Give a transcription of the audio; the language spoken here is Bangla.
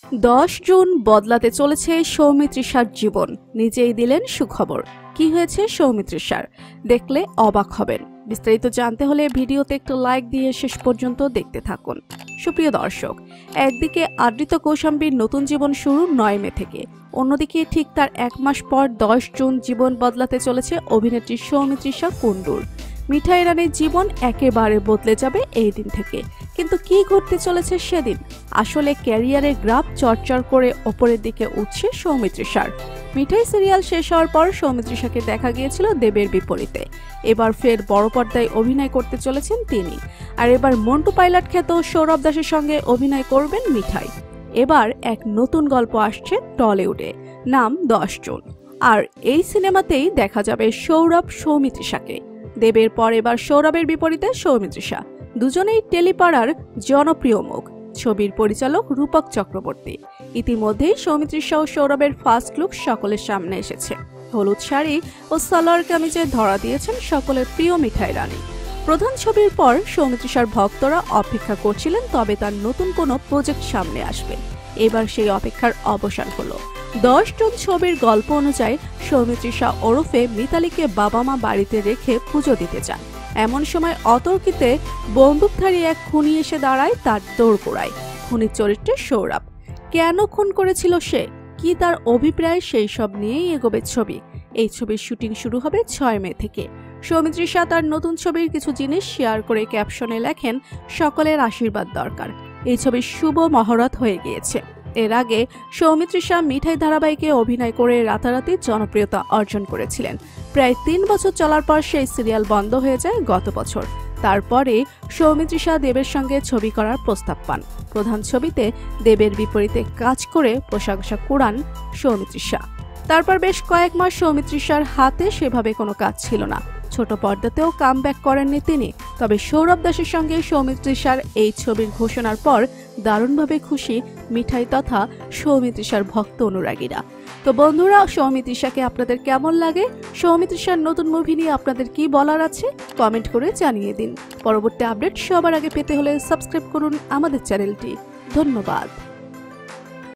10 জুন বদলাতে চলেছে সৌমিত্রিষার জীবন। নিজেই দিলেন সুখবর। কি হয়েছে সৌমিত্রিষার, দেখলে অবাক হবেন। বিস্তারিত জানতে হলে ভিডিওতে একটু লাইক দিয়ে শেষ পর্যন্ত দেখতে থাকুন। সুপ্রিয় দর্শক, একদিকে আদৃত কৌশাম্বীর নতুন জীবন শুরু 9 মে থেকে, অন্যদিকে ঠিক তার 1 মাস পর 10 জুন জীবন বদলাতে চলেছে অভিনেত্রী সৌমিত্রিষা কুণ্ডুর। মিঠাই রানীর জীবন একেবারে বদলে যাবে এই দিন থেকে। কিন্তু কি ঘটতে চলেছে সেদিন? আসলে ক্যারিয়ারের গ্রাফ চড়চড় করে ওপরের দিকে উঠছে সৌমিত্রিষার। মিঠাই সিরিয়াল শেষ হওয়ার পর সৌমিত্রিষাকে দেখা গিয়েছিল দেবের বিপরীতে। এবার ফের বড় পর্দায় অভিনয় করতে চলেছেন তিনি। আর এবার মন্টু পাইলট খ্যাত সৌরভ দাসের সঙ্গে অভিনয় করবেন মিঠাই। এবার এক নতুন গল্প আসছে টলিউডে, নাম 10 জুন। আর এই সিনেমাতেই দেখা যাবে সৌরভ সৌমিত্রিষাকে। দেবের পর এবার সৌরভের বিপরীতে সৌমিত্রিষা। দুজনেই টেলিপাড়ার জনপ্রিয় মুখ। ছবির পরিচালক রূপক চক্রবর্তী। ইতিমধ্যেই সৌমিত্রিষা ও সৌরভের ফার্স্ট লুক সকলের সামনে এসেছে। হলুদ শাড়ি ও সালোয়ার কামিজে ধরা দিয়েছেন সকলের প্রিয় মিঠাই রানী। প্রধান ছবির পর সৌমিত্রিষার ভক্তরা অপেক্ষা করছিলেন, তবে তার নতুন কোনো প্রজেক্ট সামনে আসবে। এবার সেই অপেক্ষার অবসান হলো। 10 জুন ছবির গল্প অনুযায়ী সৌমিত্রিষা ওরফে মিতালিকে বাবা মা বাড়িতে রেখে পুজো দিতে চান। এমন সময় অতর্কিতে বন্দুকধারী এক খুনি এসে দাঁড়ায় তার দোরগোড়ায়। খুনির চরিত্রে সৌরভ। কেন খুন করেছিল সে, কি তার অভিপ্রায়, সেই সব নিয়েই এগোবে ছবি। এই ছবির শুটিং শুরু হবে 6 মে থেকে। সৌমিত্রিষা তার নতুন ছবির কিছু জিনিস শেয়ার করে ক্যাপশনে লেখেন, সকলের আশীর্বাদ দরকার। এই ছবির শুভ মহরত হয়ে গিয়েছে। এর আগে সৌমিত্রিষা মিঠাই ধারাবাহিকে অভিনয় করে রাতারাতি জনপ্রিয়তা অর্জন করেছিলেন। প্রায় 3 বছর চলার পর সেই সিরিয়াল বন্ধ হয়ে যায় গত বছর। তারপরে সৌমিত্রিষা দেবের সঙ্গে ছবি করার প্রস্তাব পান। প্রধান ছবিতে দেবের বিপরীতে কাজ করে প্রশংসা কুড়ান সৌমিত্রিষা। তারপর বেশ কয়েক মাস সৌমিত্রিষার হাতে সেভাবে কোনো কাজ ছিল না। ছোট পর্দাতেও কামব্যাক করেননি তিনি। তবে সৌরভ দাসের সঙ্গে সৌমিত্রিষার এই ছবির ঘোষণার পর দারুণভাবে খুশি মিঠাই তথা সৌমিত্রিষার ভক্ত অনুরাগীরা। তো বন্ধুরা, সৌমিত্রিষাকে আপনাদের কেমন লাগে? সৌমিত্রিষার নতুন মুভি নিয়ে আপনাদের কি বলার আছে কমেন্ট করে জানিয়ে দিন। পরবর্তী আপডেট সবার আগে পেতে হলে সাবস্ক্রাইব করুন আমাদের চ্যানেলটি। ধন্যবাদ।